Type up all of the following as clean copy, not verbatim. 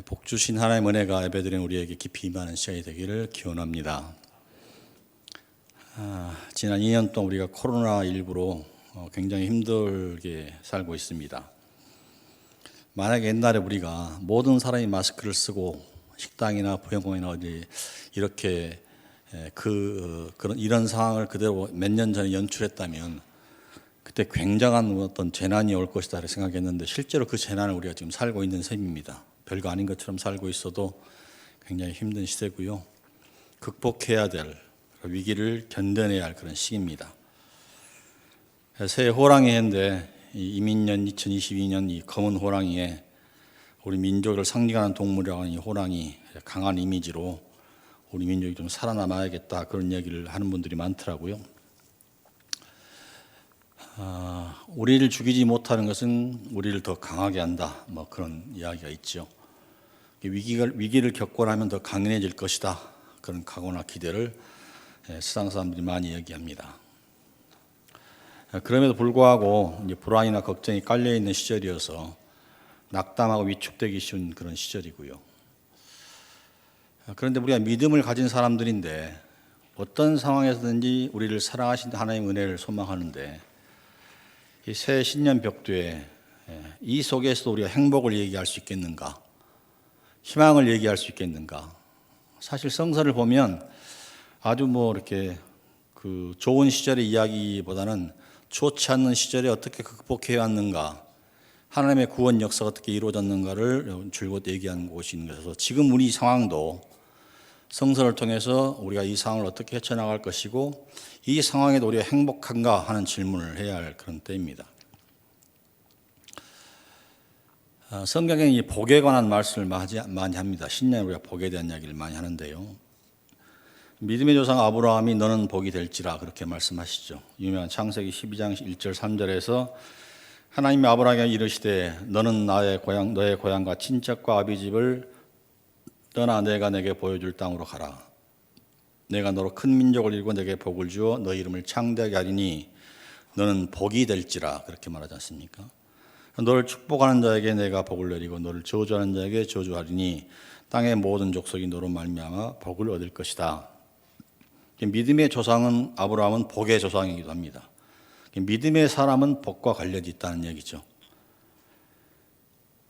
복 주신 하나님의 은혜가 예배드린 우리에게 깊이 임하는 시간이 되기를 기원합니다. 지난 2년 동안 우리가 코로나19로 굉장히 힘들게 살고 있습니다. 만약에 옛날에 우리가 모든 사람이 마스크를 쓰고 식당이나 부영공이나 어디 이렇게 이런 상황을 그대로 몇 년 전에 연출했다면 그때 굉장한 어떤 재난이 올 것이다 생각했는데 실제로 그 재난을 우리가 지금 살고 있는 셈입니다. 별거 아닌 것처럼 살고 있어도 굉장히 힘든 시대고요. 극복해야 될 위기를 견뎌내야 할 그런 시기입니다. 새해 호랑이 해인데 이민년 2022년 이 검은 호랑이에 우리 민족을 상징하는 동물이라고 하는 이 호랑이 강한 이미지로 우리 민족이 좀 살아남아야겠다 그런 얘기를 하는 분들이 많더라고요. 우리를 죽이지 못하는 것은 우리를 더 강하게 한다. 뭐 그런 이야기가 있죠. 위기를 겪고 나면 더 강인해질 것이다. 그런 각오나 기대를 세상 사람들이 많이 얘기합니다. 그럼에도 불구하고 이제 불안이나 걱정이 깔려 있는 시절이어서 낙담하고 위축되기 쉬운 그런 시절이고요. 그런데 우리가 믿음을 가진 사람들인데 어떤 상황에서든지 우리를 사랑하신 하나님의 은혜를 소망하는데 이 새 신년 벽두에 이 속에서도 우리가 행복을 얘기할 수 있겠는가? 희망을 얘기할 수 있겠는가? 사실 성서를 보면 아주 이렇게 좋은 시절의 이야기보다는 좋지 않는 시절에 어떻게 극복해 왔는가? 하나님의 구원 역사가 어떻게 이루어졌는가를 줄곧 얘기하는 곳이 있는 것이어서 지금 우리 상황도 성서를 통해서 우리가 이 상황을 어떻게 헤쳐나갈 것이고 이 상황에도 우리가 행복한가 하는 질문을 해야 할 그런 때입니다. 성경에 이 복에 관한 말씀을 많이 합니다. 신년에 우리가 복에 대한 이야기를 많이 하는데요. 믿음의 조상 아브라함이 너는 복이 될지라 그렇게 말씀하시죠. 유명한 창세기 12장 1절 3절에서 하나님이 아브라함에게 이르시되 너는 너의 고향과 친척과 아비집을 떠나 내가 내게 보여줄 땅으로 가라. 내가 너로 큰 민족을 이루고 내게 복을 주어 너 이름을 창대하게 하리니 너는 복이 될지라 그렇게 말하지 않습니까? 너를 축복하는 자에게 내가 복을 내리고 너를 저주하는 자에게 저주하리니 땅의 모든 족속이 너로 말미암아 복을 얻을 것이다. 믿음의 조상은 아브라함은 복의 조상이기도 합니다. 믿음의 사람은 복과 관련이 있다는 얘기죠.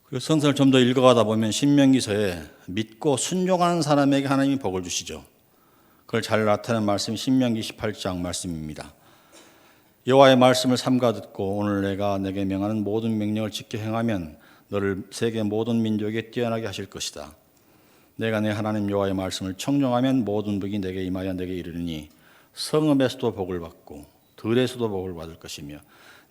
그리고 성서를 좀 더 읽어가다 보면 신명기서에 믿고 순종하는 사람에게 하나님이 복을 주시죠. 그걸 잘 나타내는 말씀이 신명기 18장 말씀입니다. 여호와의 말씀을 삼가 듣고 오늘 내가 내게 명하는 모든 명령을 지켜 행하면 너를 세계 모든 민족에 뛰어나게 하실 것이다. 내가 내 하나님 여호와의 말씀을 청종하면 모든 복이 내게 임하여 내게 이르리니 성읍에서도 복을 받고 들에서도 복을 받을 것이며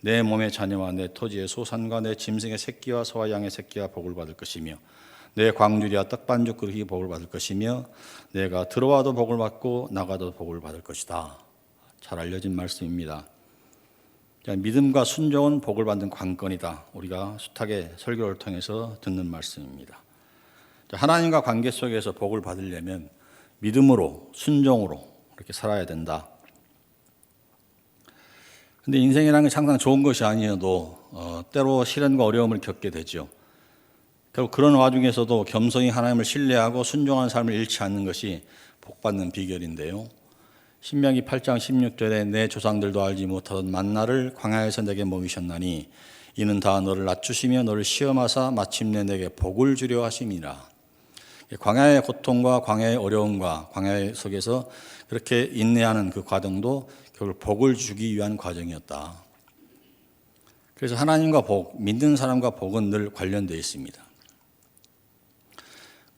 내 몸의 자녀와 내 토지의 소산과 내 짐승의 새끼와 소와 양의 새끼와 복을 받을 것이며 내 광주리와 떡반죽 그릇이 복을 받을 것이며 내가 들어와도 복을 받고 나가도 복을 받을 것이다. 잘 알려진 말씀입니다. 믿음과 순종은 복을 받는 관건이다. 우리가 숱하게 설교를 통해서 듣는 말씀입니다. 하나님과 관계 속에서 복을 받으려면 믿음으로 순종으로 이렇게 살아야 된다. 근데 인생이라는 게 항상 좋은 것이 아니어도 때로 시련과 어려움을 겪게 되죠. 결국 그런 와중에서도 겸손히 하나님을 신뢰하고 순종하는 삶을 잃지 않는 것이 복받는 비결인데요. 신명기 8장 16절에 내 조상들도 알지 못하던 만나를 광야에서 내게 먹이셨나니 이는 다 너를 낮추시며 너를 시험하사 마침내 내게 복을 주려 하심이라. 광야의 고통과 광야의 어려움과 광야 속에서 그렇게 인내하는 그 과정도 결국 복을 주기 위한 과정이었다. 그래서 하나님과 복, 믿는 사람과 복은 늘 관련되어 있습니다.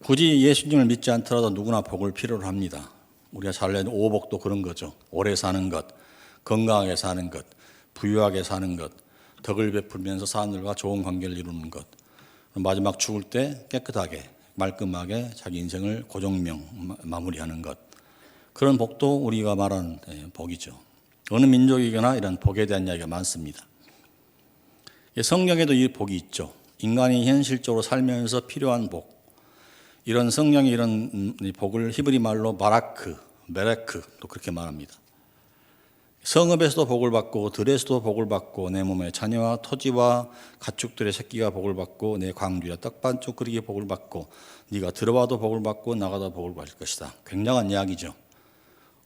굳이 예수님을 믿지 않더라도 누구나 복을 필요로 합니다. 우리가 잘 알는 오복도 그런 거죠. 오래 사는 것, 건강하게 사는 것, 부유하게 사는 것, 덕을 베풀면서 사람들과 좋은 관계를 이루는 것, 마지막 죽을 때 깨끗하게 말끔하게 자기 인생을 고정명 마무리하는 것, 그런 복도 우리가 말하는 복이죠. 어느 민족이거나 이런 복에 대한 이야기가 많습니다. 성경에도 이 복이 있죠. 인간이 현실적으로 살면서 필요한 복, 이런 성경이 이런 복을 히브리 말로 바라크, 메레크 또 그렇게 말합니다. 성읍에서도 복을 받고 들에서도 복을 받고 내 몸의 자녀와 토지와 가축들의 새끼가 복을 받고 내 광주와 떡반쪽 그릇이 복을 받고 네가 들어와도 복을 받고 나가도 복을 받을 것이다. 굉장한 이야기죠.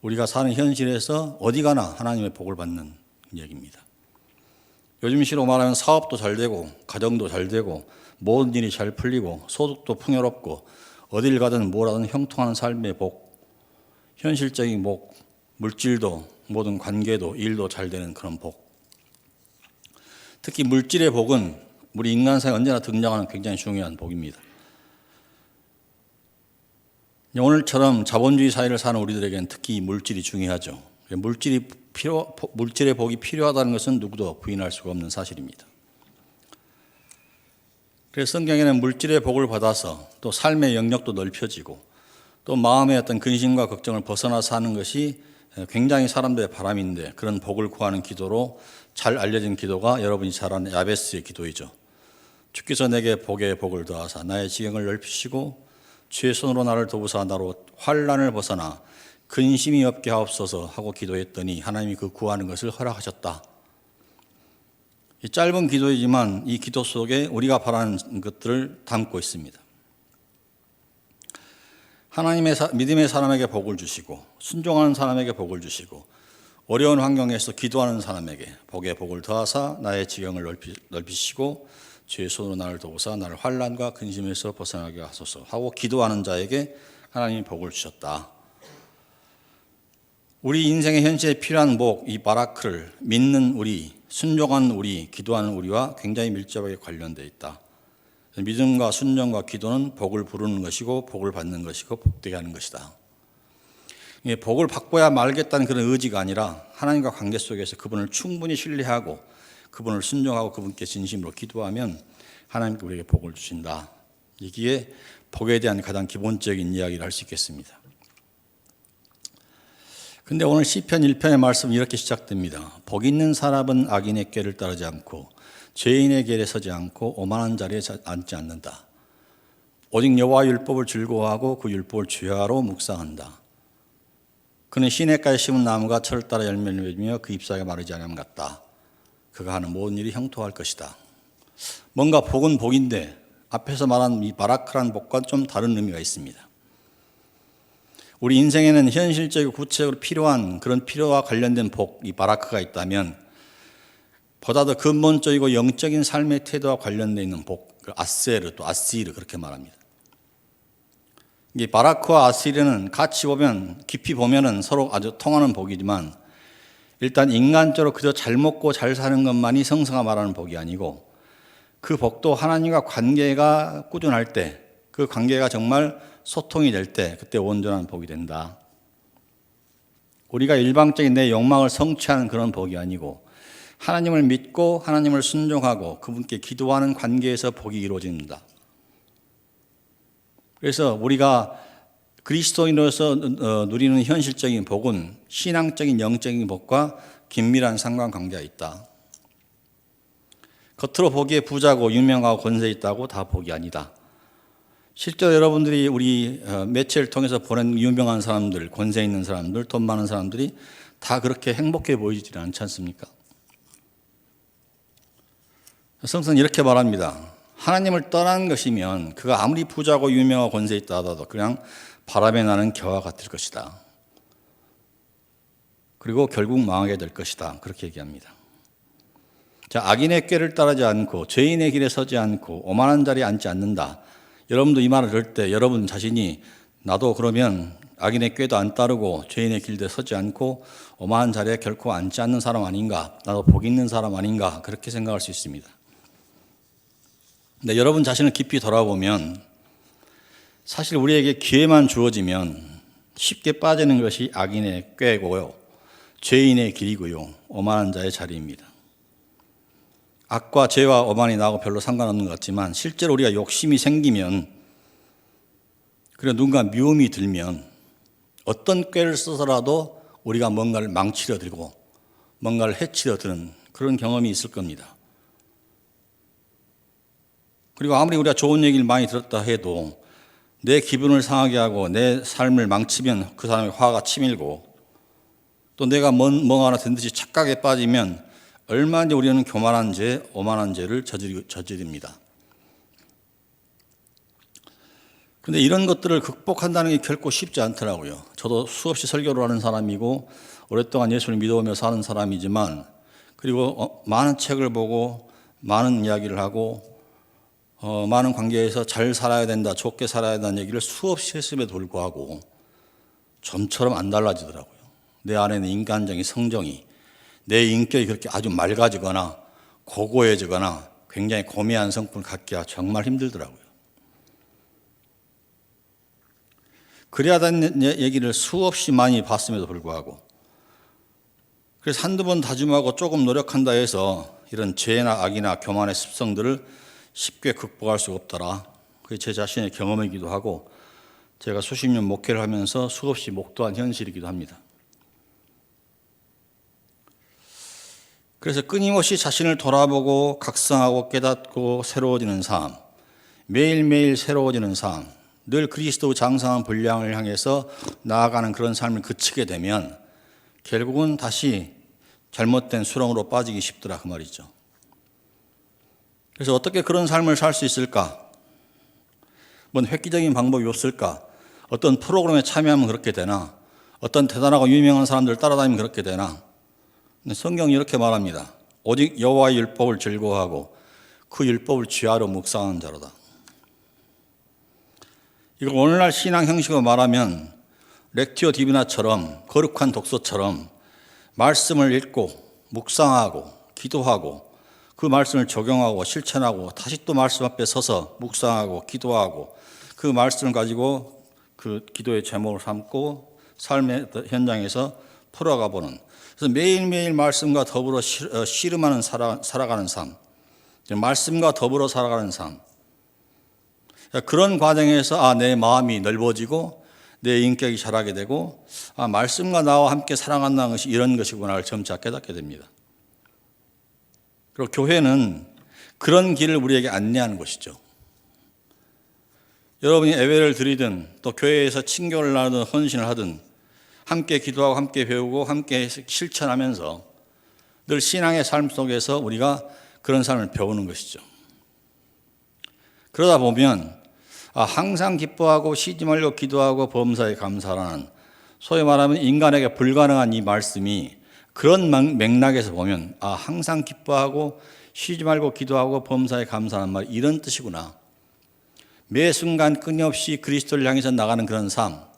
우리가 사는 현실에서 어디 가나 하나님의 복을 받는 이야기입니다. 요즘 시로 말하면 사업도 잘 되고 가정도 잘 되고 모든 일이 잘 풀리고 소득도 풍요롭고 어딜 가든 뭘 하든 형통하는 삶의 복, 현실적인 복, 물질도 모든 관계도 일도 잘 되는 그런 복. 특히 물질의 복은 우리 인간사에 언제나 등장하는 굉장히 중요한 복입니다. 오늘처럼 자본주의 사회를 사는 우리들에게는 특히 물질이 중요하죠. 물질의 복이 필요하다는 것은 누구도 부인할 수가 없는 사실입니다. 그래서 성경에는 물질의 복을 받아서 또 삶의 영역도 넓혀지고 또 마음의 어떤 근심과 걱정을 벗어나 사는 것이 굉장히 사람들의 바람인데 그런 복을 구하는 기도로 잘 알려진 기도가 여러분이 잘 아는 야베스의 기도이죠. 주께서 내게 복에 복을 더하사 나의 지경을 넓히시고 주의 손으로 나를 도우사 나로 환난을 벗어나 근심이 없게 하옵소서 하고 기도했더니 하나님이 그 구하는 것을 허락하셨다. 이 짧은 기도이지만 이 기도 속에 우리가 바라는 것들을 담고 있습니다. 하나님의 믿음의 사람에게 복을 주시고 순종하는 사람에게 복을 주시고 어려운 환경에서 기도하는 사람에게 복에 복을 더하사 나의 지경을 넓히시고 주의 손으로 나를 도우사 나를 환난과 근심에서 벗어나게 하소서 하고 기도하는 자에게 하나님이 복을 주셨다. 우리 인생의 현실에 필요한 복, 이 바라크를 믿는 우리, 순종하는 우리, 기도하는 우리와 굉장히 밀접하게 관련되어 있다. 믿음과 순종과 기도는 복을 부르는 것이고 복을 받는 것이고 복되게 하는 것이다. 복을 받고야 말겠다는 그런 의지가 아니라 하나님과 관계 속에서 그분을 충분히 신뢰하고 그분을 순종하고 그분께 진심으로 기도하면 하나님께 우리에게 복을 주신다. 이기에 복에 대한 가장 기본적인 이야기를 할 수 있겠습니다. 근데 오늘 시편 1편의 말씀은 이렇게 시작됩니다. 복 있는 사람은 악인의 꾀를 따르지 않고 죄인의 길에 서지 않고 오만한 자리에 앉지 않는다. 오직 여호와 율법을 즐거워하고 그 율법을 주야로 묵상한다. 그는 시냇가에 심은 나무가 철을 따라 열매를 맺으며 그 잎사귀가 마르지 않음 같다. 그가 하는 모든 일이 형통할 것이다. 뭔가 복은 복인데 앞에서 말한 이 바라크라는 복과는 좀 다른 의미가 있습니다. 우리 인생에는 현실적이고 구체적으로 필요한 그런 필요와 관련된 복, 이 바라크가 있다면 보다 더 근본적이고 영적인 삶의 태도와 관련되어 있는 복, 아세르 또 아시르 그렇게 말합니다. 이 바라크와 아시르는 같이 보면 깊이 보면은 서로 아주 통하는 복이지만 일단 인간적으로 그저 잘 먹고 잘 사는 것만이 성서가 말하는 복이 아니고 그 복도 하나님과 관계가 꾸준할 때 그 관계가 정말 소통이 될 때 그때 온전한 복이 된다. 우리가 일방적인 내 욕망을 성취하는 그런 복이 아니고 하나님을 믿고 하나님을 순종하고 그분께 기도하는 관계에서 복이 이루어집니다. 그래서 우리가 그리스도인으로서 누리는 현실적인 복은 신앙적인 영적인 복과 긴밀한 상관관계가 있다. 겉으로 보기에 부자고 유명하고 권세 있다고 다 복이 아니다. 실제로 여러분들이 우리 매체를 통해서 보낸 유명한 사람들, 권세 있는 사람들, 돈 많은 사람들이 다 그렇게 행복해 보이지 않지 않습니까? 성서는 이렇게 말합니다. 하나님을 떠난 것이면 그가 아무리 부자고 유명하고 권세 있다 하더라도 그냥 바람에 나는 겨와 같을 것이다. 그리고 결국 망하게 될 것이다. 그렇게 얘기합니다. 자, 악인의 꾀를 따르지 않고 죄인의 길에 서지 않고 오만한 자리에 앉지 않는다. 여러분도 이 말을 들을 때 여러분 자신이 나도 그러면 악인의 꾀도 안 따르고 죄인의 길에 서지 않고 오만한 자리에 결코 앉지 않는 사람 아닌가? 나도 복 있는 사람 아닌가? 그렇게 생각할 수 있습니다. 근데 여러분 자신을 깊이 돌아보면 사실 우리에게 기회만 주어지면 쉽게 빠지는 것이 악인의 꾀고요. 죄인의 길이고요. 오만한 자의 자리입니다. 악과 죄와 오만이 나하고 별로 상관없는 것 같지만 실제로 우리가 욕심이 생기면 그리고 누군가 미움이 들면 어떤 꾀를 써서라도 우리가 뭔가를 망치려 들고 뭔가를 해치려 드는 그런 경험이 있을 겁니다. 그리고 아무리 우리가 좋은 얘기를 많이 들었다 해도 내 기분을 상하게 하고 내 삶을 망치면 그 사람의 화가 치밀고 또 내가 뭐 하나 된 듯이 착각에 빠지면 얼마든지 우리는 교만한 죄, 오만한 죄를 저지릅니다. 그런데 이런 것들을 극복한다는 게 결코 쉽지 않더라고요. 저도 수없이 설교를 하는 사람이고 오랫동안 예수를 믿어오며 사는 사람이지만, 그리고 많은 책을 보고 많은 이야기를 하고 많은 관계에서 잘 살아야 된다, 좋게 살아야 된다는 얘기를 수없이 했음에도 불구하고 좀처럼 안 달라지더라고요. 내 안에 있는 인간적인 성정이, 내 인격이 그렇게 아주 맑아지거나 고고해지거나 굉장히 고매한 성품을 갖기가 정말 힘들더라고요. 그래야 되는 얘기를 수없이 많이 봤음에도 불구하고, 그래서 한두 번 다짐하고 조금 노력한다 해서 이런 죄나 악이나 교만의 습성들을 쉽게 극복할 수가 없더라. 그게 제 자신의 경험이기도 하고 제가 수십 년 목회를 하면서 수없이 목도한 현실이기도 합니다. 그래서 끊임없이 자신을 돌아보고 각성하고 깨닫고 새로워지는 삶, 매일매일 새로워지는 삶, 늘 그리스도 장성한 분량을 향해서 나아가는 그런 삶을 그치게 되면 결국은 다시 잘못된 수렁으로 빠지기 쉽더라, 그 말이죠. 그래서 어떻게 그런 삶을 살 수 있을까? 뭔 획기적인 방법이 없을까? 어떤 프로그램에 참여하면 그렇게 되나? 어떤 대단하고 유명한 사람들 따라다니면 그렇게 되나? 성경이 이렇게 말합니다. 오직 여호와의 율법을 즐거워하고 그 율법을 지하로 묵상하는 자로다. 이걸 오늘날 신앙 형식으로 말하면 렉티오 디비나처럼, 거룩한 독서처럼 말씀을 읽고 묵상하고 기도하고 그 말씀을 적용하고 실천하고 다시 또 말씀 앞에 서서 묵상하고 기도하고 그 말씀을 가지고 그 기도의 제목을 삼고 삶의 현장에서 풀어가 보는, 그래서 매일매일 말씀과 더불어 씨름하는 살아가는 삶, 말씀과 더불어 살아가는 삶, 그런 과정에서 내 마음이 넓어지고 내 인격이 자라게 되고 말씀과 나와 함께 살아간다는 것이 이런 것이구나를 점차 깨닫게 됩니다. 그리고 교회는 그런 길을 우리에게 안내하는 것이죠. 여러분이 예배를 드리든 또 교회에서 친교를 나누든 헌신을 하든 함께 기도하고 함께 배우고 함께 실천하면서 늘 신앙의 삶 속에서 우리가 그런 삶을 배우는 것이죠. 그러다 보면 항상 기뻐하고 쉬지 말고 기도하고 범사에 감사하라는, 소위 말하면 인간에게 불가능한 이 말씀이 그런 맥락에서 보면 항상 기뻐하고 쉬지 말고 기도하고 범사에 감사하는 말, 이런 뜻이구나. 매 순간 끊임없이 그리스도를 향해서 나가는 그런 삶,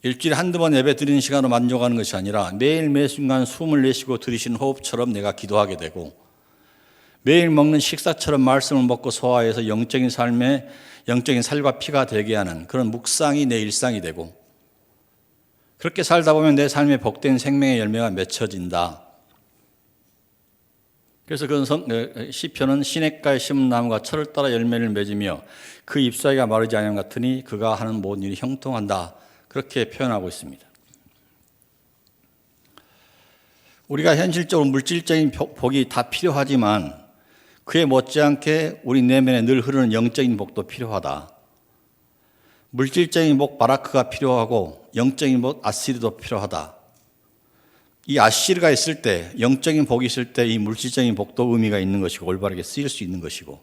일주일에 한두 번 예배 드리는 시간으로 만족하는 것이 아니라 매일 매 순간 숨을 내쉬고 들이쉬는 호흡처럼 내가 기도하게 되고, 매일 먹는 식사처럼 말씀을 먹고 소화해서 영적인 삶에 영적인 살과 피가 되게 하는 그런 묵상이 내 일상이 되고, 그렇게 살다 보면 내 삶에 복된 생명의 열매가 맺혀진다. 그래서 그 시편은 시냇가에 심은 나무가 철을 따라 열매를 맺으며 그 잎사귀가 마르지 아니함 같으니 그가 하는 모든 일이 형통한다. 그렇게 표현하고 있습니다. 우리가 현실적으로 물질적인 복이 다 필요하지만 그에 못지않게 우리 내면에 늘 흐르는 영적인 복도 필요하다. 물질적인 복 바라크가 필요하고 영적인 복 아시르도 필요하다. 이 아시르가 있을 때, 영적인 복이 있을 때 이 물질적인 복도 의미가 있는 것이고 올바르게 쓰일 수 있는 것이고,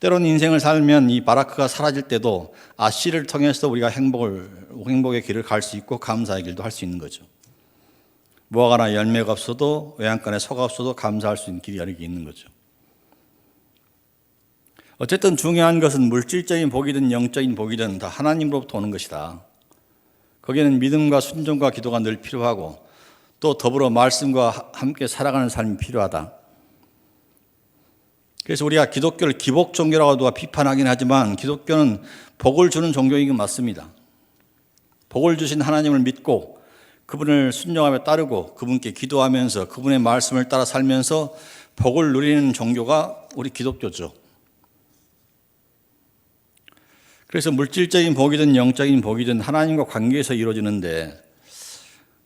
때로는 인생을 살면 이 바라크가 사라질 때도 아시르를 통해서 우리가 행복의 길을 갈 수 있고 감사의 길도 할 수 있는 거죠. 무화과 하나 열매가 없어도, 외양간에 소가 없어도 감사할 수 있는 길이 여러 개 있는 거죠. 어쨌든 중요한 것은 물질적인 복이든 영적인 복이든 다 하나님으로부터 오는 것이다. 거기에는 믿음과 순종과 기도가 늘 필요하고 또 더불어 말씀과 함께 살아가는 삶이 필요하다. 그래서 우리가 기독교를 기복 종교라고 누가 비판하긴 하지만 기독교는 복을 주는 종교인 게 맞습니다. 복을 주신 하나님을 믿고 그분을 순종하며 따르고 그분께 기도하면서 그분의 말씀을 따라 살면서 복을 누리는 종교가 우리 기독교죠. 그래서 물질적인 복이든 영적인 복이든 하나님과 관계에서 이루어지는데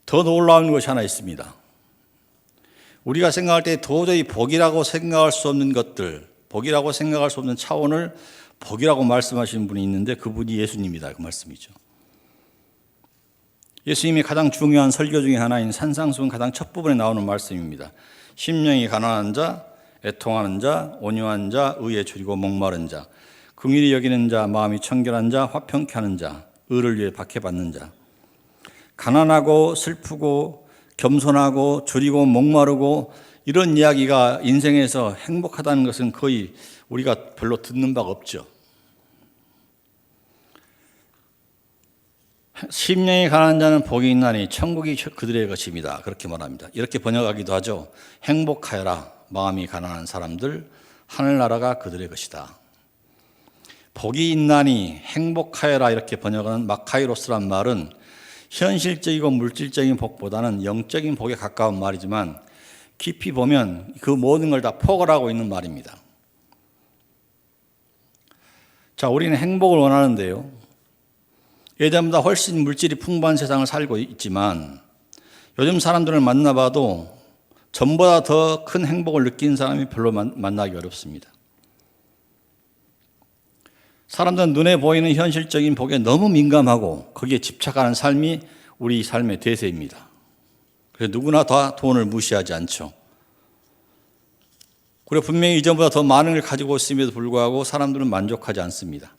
더 놀라운 것이 하나 있습니다. 우리가 생각할 때 도저히 복이라고 생각할 수 없는 것들, 복이라고 생각할 수 없는 차원을 복이라고 말씀하시는 분이 있는데 그분이 예수님이다, 그 말씀이죠. 예수님이 가장 중요한 설교 중에 하나인 산상수훈 가장 첫 부분에 나오는 말씀입니다. 심령이 가난한 자, 애통하는 자, 온유한 자, 의에 줄이고 목마른 자, 긍휼히 여기는 자, 마음이 청결한 자, 화평케 하는 자, 의를 위해 박해받는 자. 가난하고 슬프고 겸손하고 줄이고 목마르고 이런 이야기가 인생에서 행복하다는 것은 거의 우리가 별로 듣는 바가 없죠. 심령이 가난한 자는 복이 있나니 천국이 그들의 것입니다. 그렇게 말합니다. 이렇게 번역하기도 하죠. 행복하여라 마음이 가난한 사람들, 하늘나라가 그들의 것이다. 복이 있나니 행복하여라 이렇게 번역하는 마카이로스란 말은 현실적이고 물질적인 복보다는 영적인 복에 가까운 말이지만 깊이 보면 그 모든 걸 다 포괄하고 있는 말입니다. 자, 우리는 행복을 원하는데요. 예전보다 훨씬 물질이 풍부한 세상을 살고 있지만 요즘 사람들을 만나봐도 전보다 더 큰 행복을 느끼는 사람이 별로 만나기 어렵습니다. 사람들은 눈에 보이는 현실적인 복에 너무 민감하고 거기에 집착하는 삶이 우리 삶의 대세입니다. 그래서 누구나 다 돈을 무시하지 않죠. 그리고 분명히 이전보다 더 많은 걸 가지고 있음에도 불구하고 사람들은 만족하지 않습니다.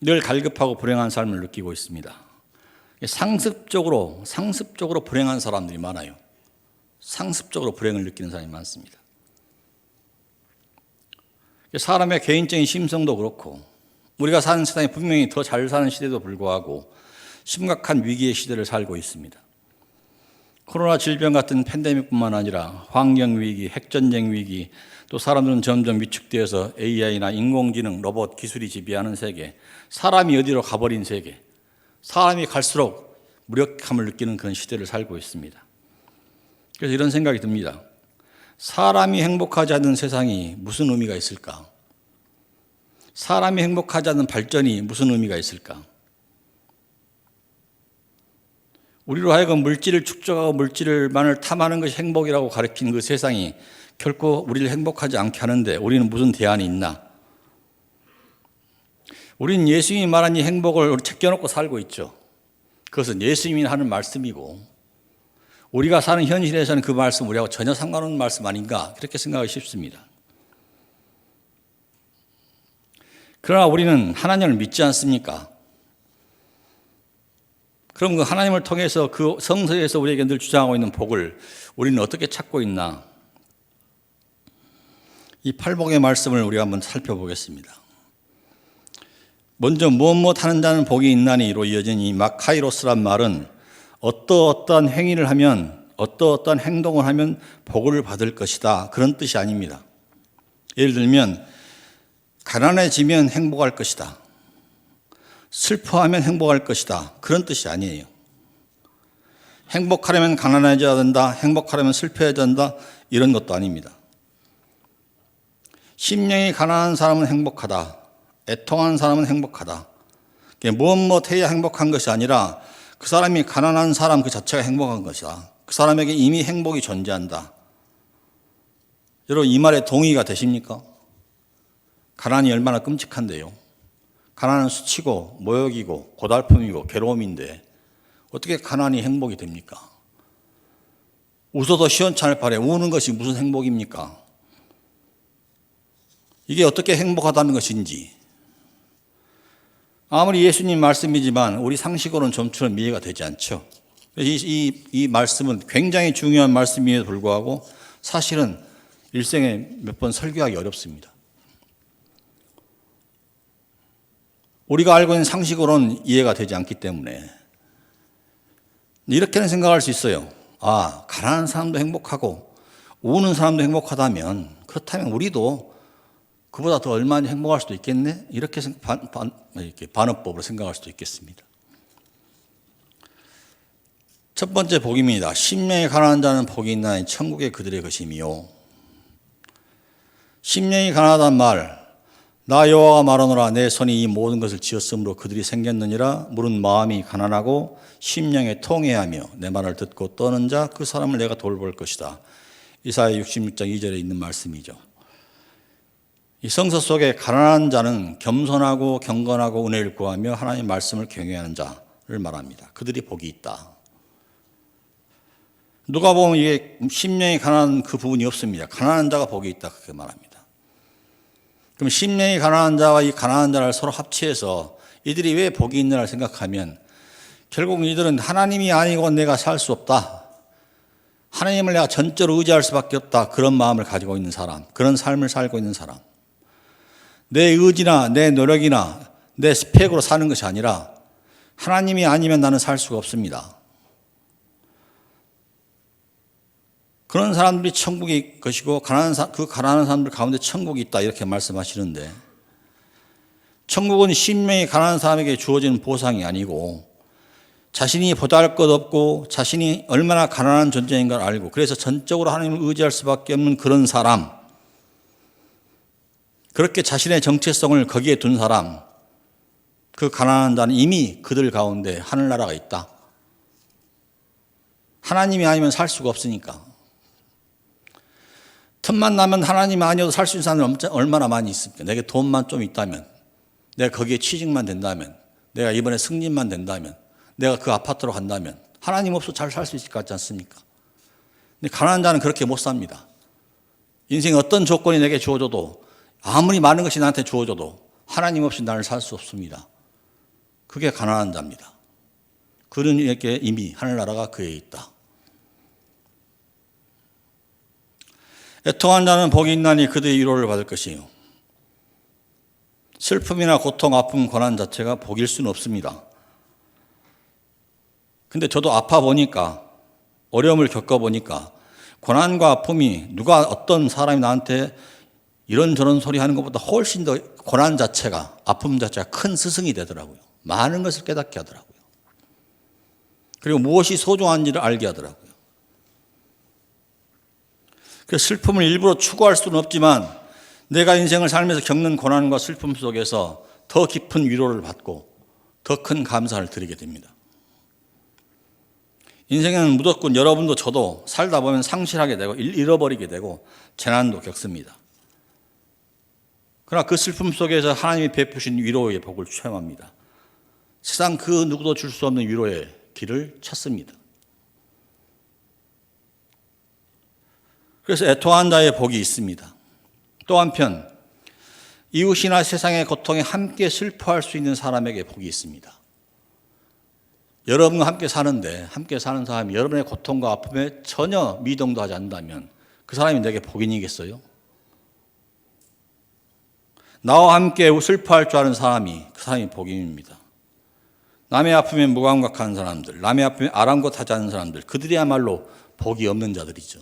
늘 갈급하고 불행한 삶을 느끼고 있습니다. 상습적으로 불행한 사람들이 많아요. 상습적으로 불행을 느끼는 사람이 많습니다. 사람의 개인적인 심성도 그렇고 우리가 사는 세상이 분명히 더 잘 사는 시대도 불구하고 심각한 위기의 시대를 살고 있습니다. 코로나 질병 같은 팬데믹뿐만 아니라 환경위기, 핵전쟁 위기, 또 사람들은 점점 위축되어서 AI나 인공지능, 로봇 기술이 지배하는 세계, 사람이 어디로 가버린 세계, 사람이 갈수록 무력함을 느끼는 그런 시대를 살고 있습니다. 그래서 이런 생각이 듭니다. 사람이 행복하지 않는 세상이 무슨 의미가 있을까? 사람이 행복하지 않는 발전이 무슨 의미가 있을까? 우리로 하여금 물질을 축적하고 물질만을 탐하는 것이 행복이라고 가르치는 그 세상이 결코 우리를 행복하지 않게 하는데 우리는 무슨 대안이 있나? 우리는 예수님이 말한 이 행복을 제껴놓고 살고 있죠. 그것은 예수님이 하는 말씀이고 우리가 사는 현실에서는 그 말씀 우리하고 전혀 상관없는 말씀 아닌가 그렇게 생각하기 쉽습니다. 그러나 우리는 하나님을 믿지 않습니까? 그럼 그 하나님을 통해서 그 성서에서 우리에게 늘 주장하고 있는 복을 우리는 어떻게 찾고 있나? 이 팔복의 말씀을 우리가 한번 살펴보겠습니다. 먼저 무엇 하는 자는 복이 있나니로 이어진 이 마카이로스란 말은 어떠한 행위를 하면 어떠한 행동을 하면 복을 받을 것이다 그런 뜻이 아닙니다. 예를 들면 가난해지면 행복할 것이다. 슬퍼하면 행복할 것이다. 그런 뜻이 아니에요. 행복하려면 가난해져야 된다. 행복하려면 슬퍼해야 된다. 이런 것도 아닙니다. 심령이 가난한 사람은 행복하다. 애통하는 사람은 행복하다. 무엇 해야 행복한 것이 아니라 그 사람이 가난한 사람 그 자체가 행복한 것이다. 그 사람에게 이미 행복이 존재한다. 여러분 이 말에 동의가 되십니까? 가난이 얼마나 끔찍한데요. 가난은 수치고 모욕이고 고달픔이고 괴로움인데 어떻게 가난이 행복이 됩니까? 웃어도 시원찮을 판에 우는 것이 무슨 행복입니까? 이게 어떻게 행복하다는 것인지 아무리 예수님 말씀이지만 우리 상식으로는 좀처럼 이해가 되지 않죠. 이 말씀은 굉장히 중요한 말씀임에도 불구하고 사실은 일생에 몇 번 설교하기 어렵습니다. 우리가 알고 있는 상식으로는 이해가 되지 않기 때문에 이렇게는 생각할 수 있어요. 아, 가난한 사람도 행복하고 우는 사람도 행복하다면 그렇다면 우리도 그보다 더 얼마나 행복할 수도 있겠네? 이렇게 반어법으로 생각할 수도 있겠습니다. 첫 번째 복입니다. 심령이 가난한 자는 복이 있나니 천국에 그들의 것이미요. 심령이 가난하단 말, 나 여호와가 말하노라 내 손이 이 모든 것을 지었으므로 그들이 생겼느니라. 물은 마음이 가난하고 심령에 통회하며 내 말을 듣고 떠는 자 그 사람을 내가 돌볼 것이다. 이사야 66장 2절에 있는 말씀이죠. 이 성서 속에 가난한 자는 겸손하고 경건하고 은혜를 구하며 하나님의 말씀을 경외하는 자를 말합니다. 그들이 복이 있다. 누가 보면 이게 심령이 가난한 그 부분이 없습니다. 가난한 자가 복이 있다 그렇게 말합니다. 그럼 심령이 가난한 자와 이 가난한 자를 서로 합치해서 이들이 왜 복이 있느냐를 생각하면 결국 이들은 하나님이 아니고 내가 살 수 없다. 하나님을 내가 전적으로 의지할 수밖에 없다. 그런 마음을 가지고 있는 사람, 그런 삶을 살고 있는 사람. 내 의지나 내 노력이나 내 스펙으로 사는 것이 아니라 하나님이 아니면 나는 살 수가 없습니다. 그런 사람들이 천국이 것이고 그 가난한 사람들 가운데 천국이 있다 이렇게 말씀하시는데 천국은 심령이 가난한 사람에게 주어지는 보상이 아니고 자신이 보잘것없고 자신이 얼마나 가난한 존재인 걸 알고 그래서 전적으로 하나님을 의지할 수밖에 없는 그런 사람, 그렇게 자신의 정체성을 거기에 둔 사람, 그 가난한 자는 이미 그들 가운데 하늘나라가 있다. 하나님이 아니면 살 수가 없으니까. 틈만 나면 하나님 아니어도 살 수 있는 사람들이 얼마나 많이 있습니까? 내게 돈만 좀 있다면, 내가 거기에 취직만 된다면, 내가 이번에 승진만 된다면, 내가 그 아파트로 간다면 하나님 없어 잘 살 수 있을 것 같지 않습니까? 근데 가난한 자는 그렇게 못 삽니다. 인생에 어떤 조건이 내게 주어져도 아무리 많은 것이 나한테 주어져도 하나님 없이 나를 살 수 없습니다. 그게 가난한 자입니다. 그런 이에게 이미 하늘나라가 그에 있다. 애통한 자는 복이 있나니 그들의 위로를 받을 것이요. 슬픔이나 고통, 아픔, 고난 자체가 복일 수는 없습니다. 근데 저도 아파 보니까, 어려움을 겪어보니까 고난과 아픔이 누가 어떤 사람이 나한테 이런저런 소리 하는 것보다 훨씬 더 고난 자체가, 아픔 자체가 큰 스승이 되더라고요. 많은 것을 깨닫게 하더라고요. 그리고 무엇이 소중한지를 알게 하더라고요. 그래서 슬픔을 일부러 추구할 수는 없지만 내가 인생을 살면서 겪는 고난과 슬픔 속에서 더 깊은 위로를 받고 더 큰 감사를 드리게 됩니다. 인생에는 무조건 여러분도 저도 살다 보면 상실하게 되고 잃어버리게 되고 재난도 겪습니다. 그러나 그 슬픔 속에서 하나님이 베푸신 위로의 복을 체험합니다. 세상 그 누구도 줄 수 없는 위로의 길을 찾습니다. 그래서 애통한 자의 복이 있습니다. 또 한편 이웃이나 세상의 고통에 함께 슬퍼할 수 있는 사람에게 복이 있습니다. 여러분과 함께 사는데 함께 사는 사람이 여러분의 고통과 아픔에 전혀 미동도 하지 않는다면 그 사람이 내게 복인이겠어요? 나와 함께 슬퍼할 줄 아는 사람이 그 사람이 복인입니다. 남의 아픔에 무감각한 사람들, 남의 아픔에 아랑곳하지 않는 사람들, 그들이야말로 복이 없는 자들이죠.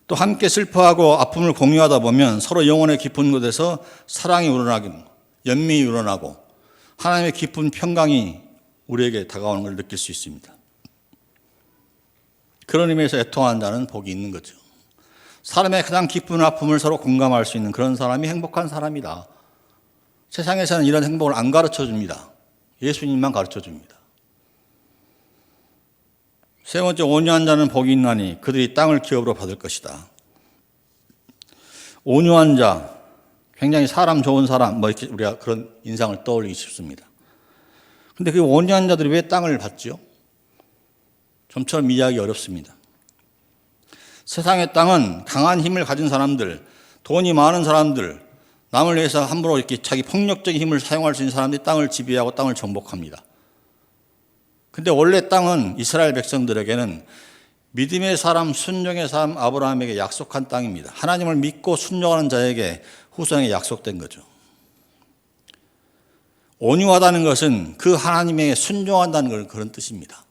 또 함께 슬퍼하고 아픔을 공유하다 보면 서로 영혼의 깊은 곳에서 사랑이 우러나고 연민이 우러나고 하나님의 깊은 평강이 우리에게 다가오는 걸 느낄 수 있습니다. 그런 의미에서 애통하는 자는 복이 있는 거죠. 사람의 가장 깊은 아픔을 서로 공감할 수 있는 그런 사람이 행복한 사람이다. 세상에서는 이런 행복을 안 가르쳐줍니다. 예수님만 가르쳐줍니다. 세 번째, 온유한 자는 복이 있나니 그들이 땅을 기업으로 받을 것이다. 온유한 자, 굉장히 사람 좋은 사람, 이렇게 우리가 그런 인상을 떠올리기 쉽습니다. 그런데 그 온유한 자들이 왜 땅을 받죠? 좀처럼 이해하기 어렵습니다. 세상의 땅은 강한 힘을 가진 사람들, 돈이 많은 사람들, 남을 위해서 함부로 이렇게 자기 폭력적인 힘을 사용할 수 있는 사람들이 땅을 지배하고 땅을 정복합니다. 근데 원래 땅은 이스라엘 백성들에게는 믿음의 사람, 순종의 사람 아브라함에게 약속한 땅입니다. 하나님을 믿고 순종하는 자에게 후손에게 약속된 거죠. 온유하다는 것은 그 하나님에게 순종한다는 그런 뜻입니다.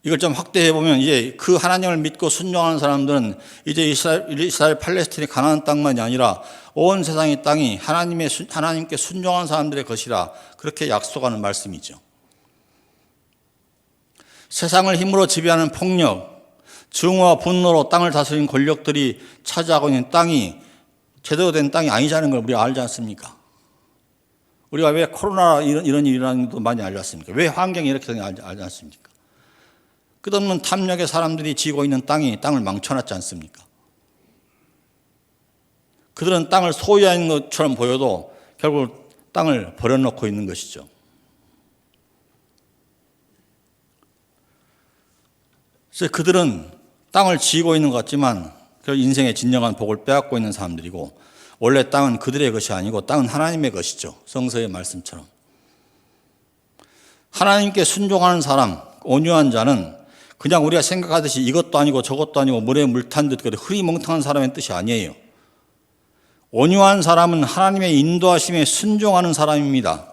이걸 좀 확대해 보면 이제 그 하나님을 믿고 순종하는 사람들은 이제 이스라엘 팔레스틴의 가나안 땅만이 아니라 온 세상의 땅이 하나님께 순종하는 사람들의 것이라 그렇게 약속하는 말씀이죠. 세상을 힘으로 지배하는 폭력, 증오와 분노로 땅을 다스리는 권력들이 차지하고 있는 땅이 제대로 된 땅이 아니자는 걸 우리가 알지 않습니까? 우리가 왜 코로나 이런 일이 일어나는 것도 많이 알지 않습니까? 왜 환경이 이렇게 되는지 알지 않습니까? 끝없는 탐욕의 사람들이 지고 있는 땅이 땅을 망쳐놨지 않습니까? 그들은 땅을 소유하는 것처럼 보여도 결국 땅을 버려놓고 있는 것이죠. 그래서 그들은 땅을 지고 있는 것 같지만 그 인생의 진정한 복을 빼앗고 있는 사람들이고, 원래 땅은 그들의 것이 아니고 땅은 하나님의 것이죠. 성서의 말씀처럼. 하나님께 순종하는 사람, 온유한 자는 그냥 우리가 생각하듯이 이것도 아니고 저것도 아니고 물에 물 탄 듯 흐리멍텅한 사람의 뜻이 아니에요. 온유한 사람은 하나님의 인도하심에 순종하는 사람입니다.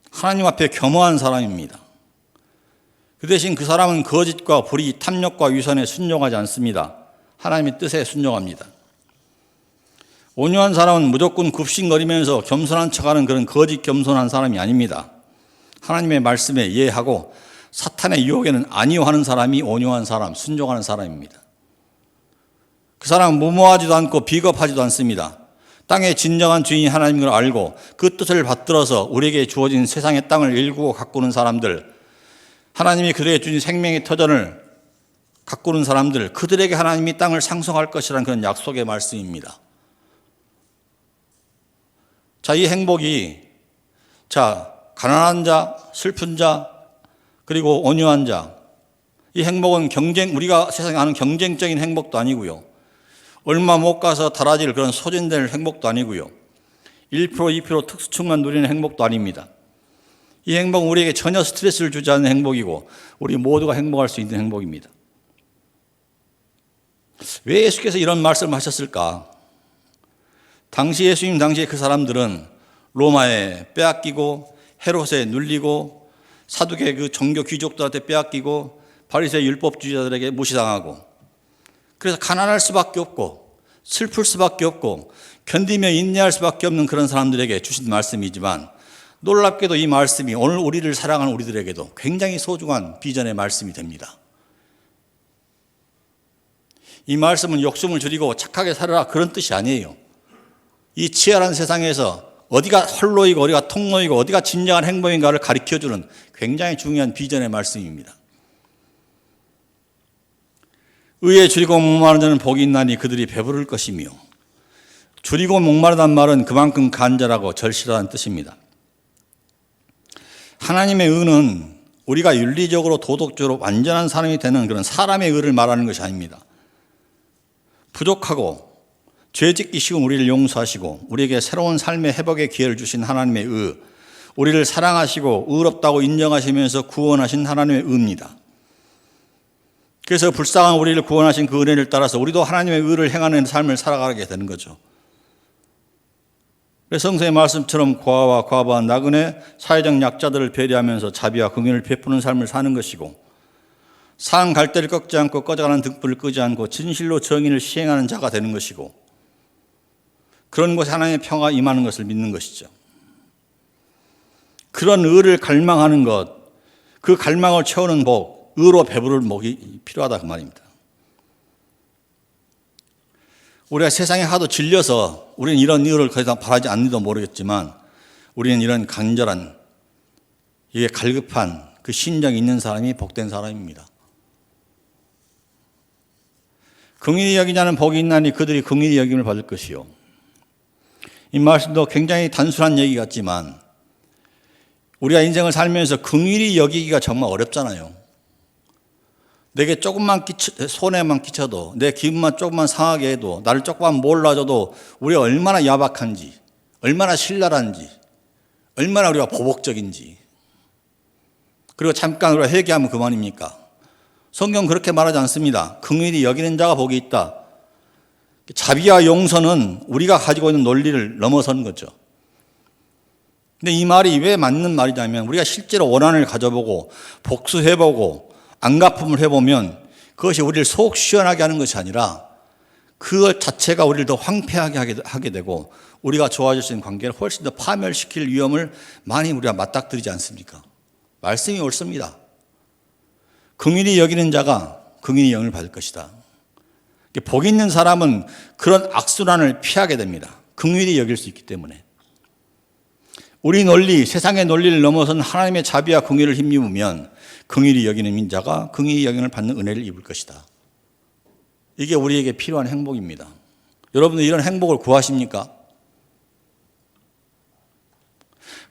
하나님 앞에 겸허한 사람입니다. 그 대신 그 사람은 거짓과 불의, 탐욕과 위선에 순종하지 않습니다. 하나님의 뜻에 순종합니다. 온유한 사람은 무조건 굽신거리면서 겸손한 척하는 그런 거짓 겸손한 사람이 아닙니다. 하나님의 말씀에 예하고 사탄의 유혹에는 아니오하는 사람이 온유한 사람, 순종하는 사람입니다. 그 사람은 무모하지도 않고 비겁하지도 않습니다. 땅의 진정한 주인이 하나님인 걸 알고 그 뜻을 받들어서 우리에게 주어진 세상의 땅을 일구고 가꾸는 사람들, 하나님이 그들에게 주신 생명의 터전을 가꾸는 사람들, 그들에게 하나님이 땅을 상속할 것이라는 그런 약속의 말씀입니다. 자, 이 행복이 가난한 자, 슬픈 자, 그리고 온유한 자, 이 행복은 우리가 세상에 아는 경쟁적인 행복도 아니고요. 얼마 못 가서 달아질 그런 소진될 행복도 아니고요. 1%, 2% 특수층만 누리는 행복도 아닙니다. 이 행복은 우리에게 전혀 스트레스를 주지 않는 행복이고 우리 모두가 행복할 수 있는 행복입니다. 왜 예수께서 이런 말씀을 하셨을까? 당시 예수님 당시에 그 사람들은 로마에 빼앗기고 헤롯에 눌리고 사두개 그 종교 귀족들한테 빼앗기고 바리새 율법주의자들에게 무시당하고, 그래서 가난할 수밖에 없고 슬플 수밖에 없고 견디며 인내할 수밖에 없는 그런 사람들에게 주신 말씀이지만, 놀랍게도 이 말씀이 오늘 우리를 사랑하는 우리들에게도 굉장히 소중한 비전의 말씀이 됩니다. 이 말씀은 욕심을 줄이고 착하게 살아라 그런 뜻이 아니에요. 이 치열한 세상에서 어디가 헐로이고 어디가 통로이고 어디가 진정한 행복인가를 가르쳐주는 굉장히 중요한 비전의 말씀입니다. 의에 줄이고 목마른 자는 복이 있나니 그들이 배부를 것이며, 줄이고 목마르다는 말은 그만큼 간절하고 절실하다는 뜻입니다. 하나님의 의는 우리가 윤리적으로 도덕적으로 완전한 사람이 되는 그런 사람의 의를 말하는 것이 아닙니다. 부족하고 죄짓기 쉬운 우리를 용서하시고 우리에게 새로운 삶의 회복의 기회를 주신 하나님의 의, 우리를 사랑하시고 의롭다고 인정하시면서 구원하신 하나님의 의입니다. 그래서 불쌍한 우리를 구원하신 그 은혜를 따라서 우리도 하나님의 의를 행하는 삶을 살아가게 되는 거죠. 그래서 성서의 말씀처럼 고아와 과부와 나그네, 사회적 약자들을 배려하면서 자비와 긍휼을 베푸는 삶을 사는 것이고, 산 갈대를 꺾지 않고 꺼져가는 등불을 끄지 않고 진실로 정의를 시행하는 자가 되는 것이고, 그런 곳에 하나님의 평화가 임하는 것을 믿는 것이죠. 그런 의를 갈망하는 것, 그 갈망을 채우는 복, 의로 배부를 복이 필요하다 그 말입니다. 우리가 세상에 하도 질려서 우리는 이런 의를 거의 다 바라지 않는지도 모르겠지만, 우리는 이런 간절한, 이게 갈급한 그 심정이 있는 사람이 복된 사람입니다. 긍휼히 여기자는 복이 있나니 그들이 긍휼히 여김을 받을 것이요. 이 말씀도 굉장히 단순한 얘기 같지만 우리가 인생을 살면서 긍휼히 여기기가 정말 어렵잖아요. 내게 조금만 손해만 끼쳐도, 내 기분만 조금만 상하게 해도, 나를 조금만 몰라줘도 우리가 얼마나 야박한지, 얼마나 신랄한지, 얼마나 우리가 보복적인지, 그리고 잠깐 우리가 회개하면 그만입니까? 성경 그렇게 말하지 않습니다. 긍휼히 여기는 자가 복이 있다. 자비와 용서는 우리가 가지고 있는 논리를 넘어서는 거죠. 근데 이 말이 왜 맞는 말이냐면, 우리가 실제로 원한을 가져보고 복수해보고 안갚음을 해보면 그것이 우리를 속 시원하게 하는 것이 아니라 그것 자체가 우리를 더 황폐하게 하게 되고 우리가 좋아질 수 있는 관계를 훨씬 더 파멸시킬 위험을 많이 우리가 맞닥뜨리지 않습니까? 말씀이 옳습니다. 긍휼히 여기는 자가 긍휼히 영을 받을 것이다. 복 있는 사람은 그런 악순환을 피하게 됩니다. 긍휼히 여길 수 있기 때문에. 우리 논리, 세상의 논리를 넘어선 하나님의 자비와 긍휼을 힘입으면 긍휼히 여기는 자가 긍휼히 여김을 받는 은혜를 입을 것이다. 이게 우리에게 필요한 행복입니다. 여러분들 이런 행복을 구하십니까?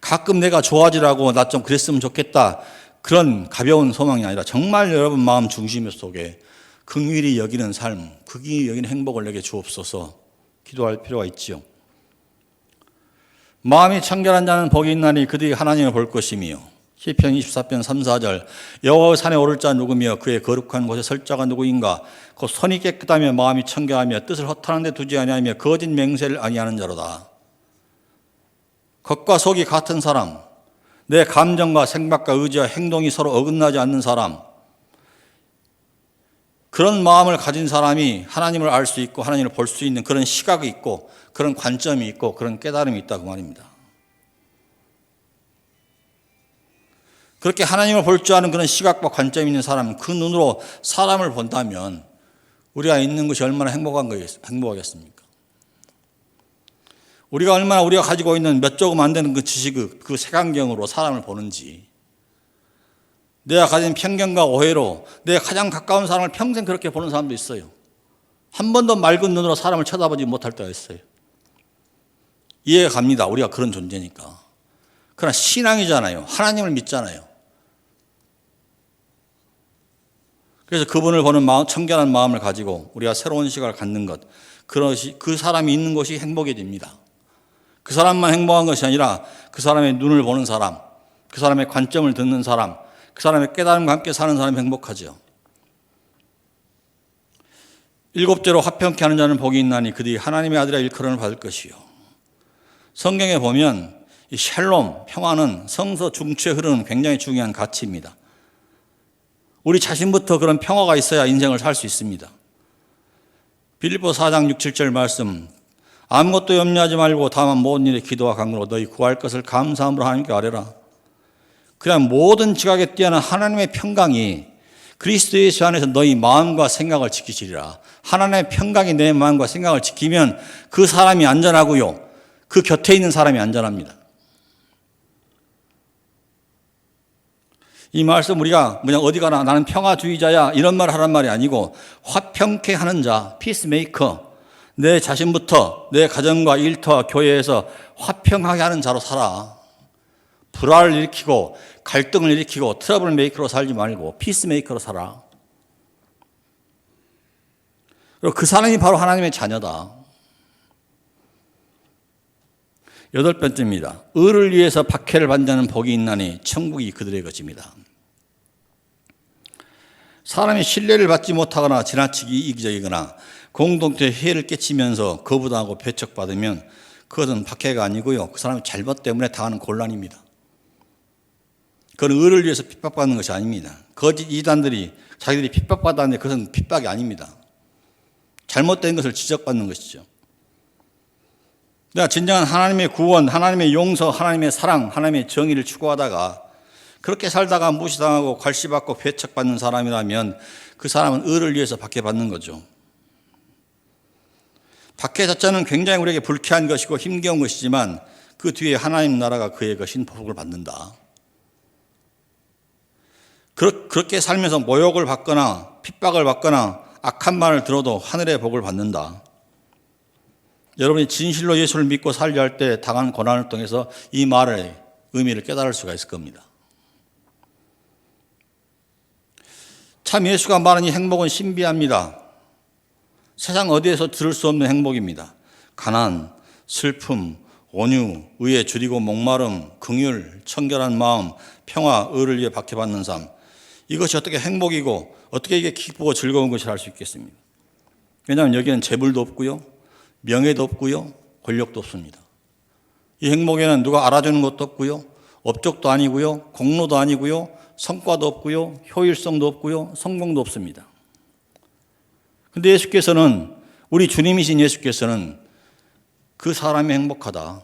가끔 내가 좋아지라고 나 좀 그랬으면 좋겠다. 그런 가벼운 소망이 아니라 정말 여러분 마음 중심 속에 긍휼히 여기는 삶, 극이 여기는 행복을 내게 주옵소서 기도할 필요가 있지요. 마음이 청결한 자는 복이 있나니 그들이 하나님을 볼 것이며 시편 24편 3, 4절 여호와의 산에 오를 자 누구며 그의 거룩한 곳에 설 자가 누구인가 곧 손이 깨끗하며 마음이 청결하며 뜻을 허탄한 데 두지 아니하며 거짓 맹세를 아니하는 자로다. 겉과 속이 같은 사람, 내 감정과 생각과 의지와 행동이 서로 어긋나지 않는 사람, 그런 마음을 가진 사람이 하나님을 알 수 있고 하나님을 볼 수 있는 그런 시각이 있고 그런 관점이 있고 그런 깨달음이 있다고 말입니다. 그렇게 하나님을 볼 줄 아는 그런 시각과 관점이 있는 사람은 그 눈으로 사람을 본다면 우리가 있는 것이 얼마나 행복하겠습니까? 우리가 가지고 있는 몇 조금 안 되는 그 지식, 그 색안경으로 사람을 보는지, 내가 가진 편견과 오해로 내 가장 가까운 사람을 평생 그렇게 보는 사람도 있어요. 한 번도 맑은 눈으로 사람을 쳐다보지 못할 때가 있어요. 이해가 갑니다. 우리가 그런 존재니까. 그러나 신앙이잖아요. 하나님을 믿잖아요. 그래서 그분을 보는 마음, 청결한 마음을 가지고 우리가 새로운 시각을 갖는 것, 그 사람이 있는 것이 행복해집니다. 그 사람만 행복한 것이 아니라 그 사람의 눈을 보는 사람, 그 사람의 관점을 듣는 사람, 그 사람의 깨달음과 함께 사는 사람이 행복하죠. 7제로 화평케 하는 자는 복이 있나니 그들이 하나님의 아들이라 일컬음을 받을 것이요. 성경에 보면 이 샬롬, 평화는 성서 중추에 흐르는 굉장히 중요한 가치입니다. 우리 자신부터 그런 평화가 있어야 인생을 살 수 있습니다. 빌립보 4장 6, 7절 말씀, 아무것도 염려하지 말고 다만 모든 일에 기도와 간구로 너희 구할 것을 감사함으로 하나님께 아뢰라. 그냥 모든 지각에 뛰어난 하나님의 평강이 그리스도 예수 안에서 너희 마음과 생각을 지키시리라. 하나님의 평강이 내 마음과 생각을 지키면 그 사람이 안전하고요. 그 곁에 있는 사람이 안전합니다. 이 말씀 우리가 그냥 어디 가나 나는 평화주의자야 이런 말 하란 말이 아니고 화평케 하는 자, 피스메이커, 내 자신부터 내 가정과 일터와 교회에서 화평하게 하는 자로 살아. 불화를 일으키고 갈등을 일으키고 트러블 메이커로 살지 말고 피스메이커로 살아. 그리고 그 사람이 바로 하나님의 자녀다. 8번째입니다. 의를 위해서 박해를 받는 자는 복이 있나니 천국이 그들의 것입니다. 사람이 신뢰를 받지 못하거나 지나치게 이기적이거나 공동체에 해를 끼치면서 거부당하고 배척받으면 그것은 박해가 아니고요. 그 사람의 잘못 때문에 당하는 곤란입니다. 그건 의를 위해서 핍박받는 것이 아닙니다. 거짓 이단들이 자기들이 핍박받았는데 그것은 핍박이 아닙니다. 잘못된 것을 지적받는 것이죠. 내가 진정한 하나님의 구원, 하나님의 용서, 하나님의 사랑, 하나님의 정의를 추구하다가 그렇게 살다가 무시당하고 괄시받고 배척받는 사람이라면 그 사람은 의를 위해서 박해받는 거죠. 박해 자체는 굉장히 우리에게 불쾌한 것이고 힘겨운 것이지만 그 뒤에 하나님 나라가 그의 것인 복을 받는다. 그렇게 살면서 모욕을 받거나 핍박을 받거나 악한 말을 들어도 하늘의 복을 받는다. 여러분이 진실로 예수를 믿고 살려 할 때 당한 고난을 통해서 이 말의 의미를 깨달을 수가 있을 겁니다. 참 예수가 말하는 이 행복은 신비합니다. 세상 어디에서 들을 수 없는 행복입니다. 가난, 슬픔, 온유, 의에 줄이고 목마름, 긍휼, 청결한 마음, 평화, 의를 위해 박해받는 삶. 이것이 어떻게 행복이고 어떻게 이게 기쁘고 즐거운 것이라 할 수 있겠습니까? 왜냐하면 여기는 재물도 없고요. 명예도 없고요. 권력도 없습니다. 이 행복에는 누가 알아주는 것도 없고요. 업적도 아니고요. 공로도 아니고요. 성과도 없고요. 효율성도 없고요. 성공도 없습니다. 그런데 예수께서는 우리 주님이신 예수께서는 그 사람이 행복하다.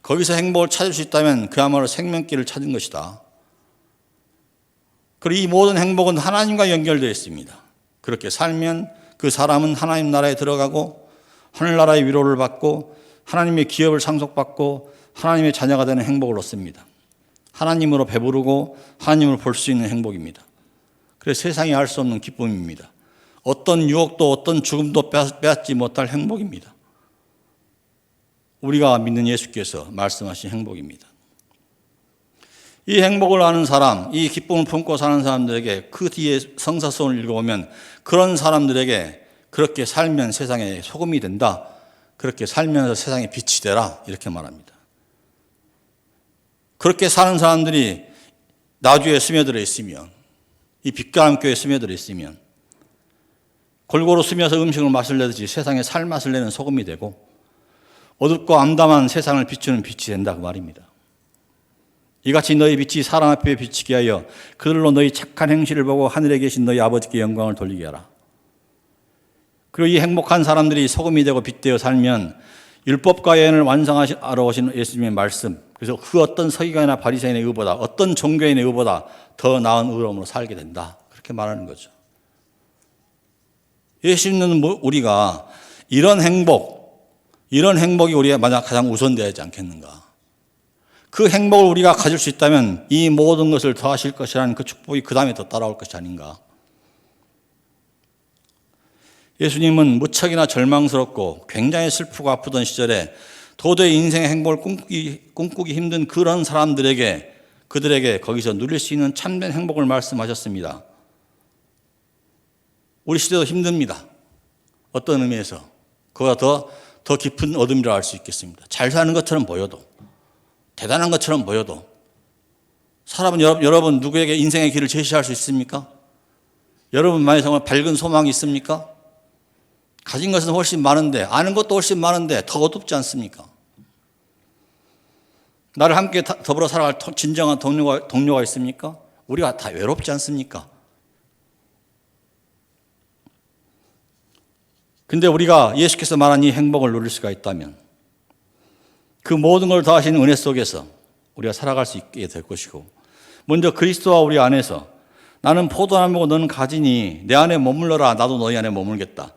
거기서 행복을 찾을 수 있다면 그야말로 생명길을 찾은 것이다. 그리고 이 모든 행복은 하나님과 연결되어 있습니다. 그렇게 살면 그 사람은 하나님 나라에 들어가고 하늘나라의 위로를 받고 하나님의 기업을 상속받고 하나님의 자녀가 되는 행복을 얻습니다. 하나님으로 배부르고 하나님을 볼 수 있는 행복입니다. 그래서 세상이 알 수 없는 기쁨입니다. 어떤 유혹도 어떤 죽음도 빼앗지 못할 행복입니다. 우리가 믿는 예수께서 말씀하신 행복입니다. 이 행복을 아는 사람, 이 기쁨을 품고 사는 사람들에게 그 뒤에 성사서를 읽어보면 그런 사람들에게 그렇게 살면 세상에 소금이 된다. 그렇게 살면서 세상에 빛이 되라. 이렇게 말합니다. 그렇게 사는 사람들이 나주에 스며들어 있으면, 이 빛과 함께 스며들어 있으면 골고루 스며서 음식을 맛을 내듯이 세상에 살맛을 내는 소금이 되고 어둡고 암담한 세상을 비추는 빛이 된다 그 말입니다. 이같이 너희 빛이 사람 앞에 비치게 하여 그들로 너희 착한 행실을 보고 하늘에 계신 너희 아버지께 영광을 돌리게 하라. 그리고 이 행복한 사람들이 소금이 되고 빛되어 살면 율법과 예언을 완성하러 오신 예수님의 말씀, 그래서 그 어떤 서기관이나 바리새인의 의보다, 어떤 종교인의 의보다 더 나은 의로움으로 살게 된다. 그렇게 말하는 거죠. 예수 믿는 우리가 이런 행복이 우리가 만약 가장 우선되어야 하지 않겠는가. 그 행복을 우리가 가질 수 있다면 이 모든 것을 더하실 것이라는 그 축복이 그 다음에 더 따라올 것이 아닌가. 예수님은 무척이나 절망스럽고 굉장히 슬프고 아프던 시절에 도저히 인생의 행복을 꿈꾸기 힘든 그런 사람들에게, 그들에게 거기서 누릴 수 있는 참된 행복을 말씀하셨습니다. 우리 시대도 힘듭니다. 어떤 의미에서 그보다 더 깊은 어둠이라고 할 수 있겠습니다. 잘 사는 것처럼 보여도, 대단한 것처럼 보여도 사람은 여러분 누구에게 인생의 길을 제시할 수 있습니까? 여러분만의 정말 밝은 소망이 있습니까? 가진 것은 훨씬 많은데, 아는 것도 훨씬 많은데 더 어둡지 않습니까? 나를 함께 더불어 살아갈 진정한 동료가 있습니까? 우리가 다 외롭지 않습니까? 근데 우리가 예수께서 말한 이 행복을 누릴 수가 있다면 그 모든 걸 더하시는 은혜 속에서 우리가 살아갈 수 있게 될 것이고, 먼저 그리스도와 우리 안에서 나는 포도나무고 너는 가지니 내 안에 머물러라, 나도 너희 안에 머물겠다.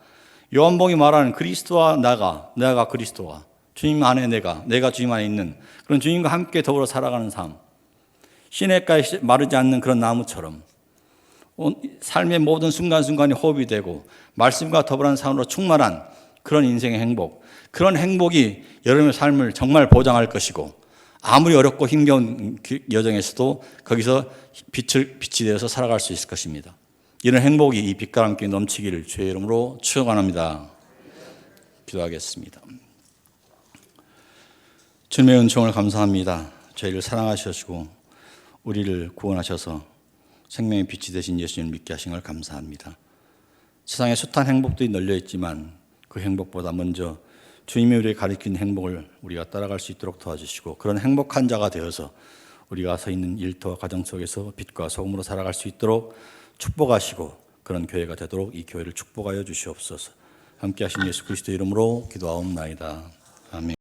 요한복음이 말하는 그리스도와 내가 그리스도와 주님 안에 내가 주님 안에 있는 그런 주님과 함께 더불어 살아가는 삶, 시냇가에 마르지 않는 그런 나무처럼 삶의 모든 순간순간이 호흡이 되고 말씀과 더불어한 삶으로 충만한 그런 인생의 행복, 그런 행복이 여러분의 삶을 정말 보장할 것이고, 아무리 어렵고 힘겨운 여정에서도 거기서 빛이 되어서 살아갈 수 있을 것입니다. 이런 행복이 이 빛과 함께 넘치기를 주의 이름으로 축원합니다. 기도하겠습니다. 주님의 은총을 감사합니다. 저희를 사랑하셔서 우리를 구원하셔서 생명의 빛이 되신 예수님을 믿게 하신 걸 감사합니다. 세상에 숱한 행복들이 널려 있지만 그 행복보다 먼저 주님이 우리에게 가르친 행복을 우리가 따라갈 수 있도록 도와주시고, 그런 행복한 자가 되어서 우리가 서 있는 일터와 가정 속에서 빛과 소금으로 살아갈 수 있도록 축복하시고, 그런 교회가 되도록 이 교회를 축복하여 주시옵소서. 함께 하신 예수 그리스도 이름으로 기도하옵나이다. 아멘.